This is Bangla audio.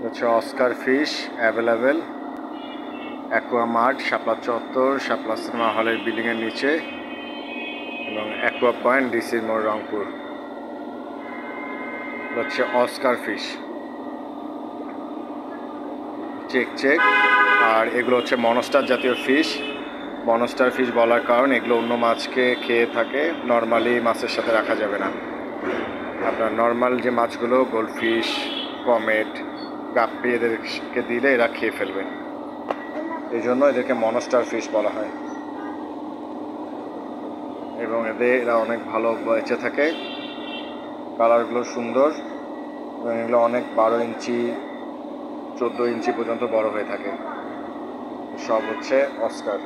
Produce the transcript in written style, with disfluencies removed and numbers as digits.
হচ্ছে Oscar fish available Aqua Mart, Shapla Chattar, Shapla cinema হলের বিল্ডিংয়ের নিচে, এবং অ্যাকোয়া পয়েন্ট, ডিসির মোড়, রংপুর। হচ্ছে অস্কার ফিশ, চেক। আর এগুলো হচ্ছে মনস্টার জাতীয় ফিশ। মনস্টার ফিশ বলার কারণ এগুলো অন্য মাছকে খেয়ে থাকে, নর্মালি মাছের সাথে রাখা যাবে না। আপনার নর্মাল যে মাছগুলো গোল্ডফিশ, কমেট, গাপ্পি এদেরকে দিলে এরা খেয়ে ফেলবে, এই জন্য এদেরকে মনস্টার ফিশ বলা হয়। এবং এরা অনেক ভালো বেঁচে থাকে, কালারগুলো সুন্দর, এবং এগুলো অনেক 12 ইঞ্চি 14 ইঞ্চি পর্যন্ত বড় হয়ে থাকে। সব হচ্ছে অস্কার।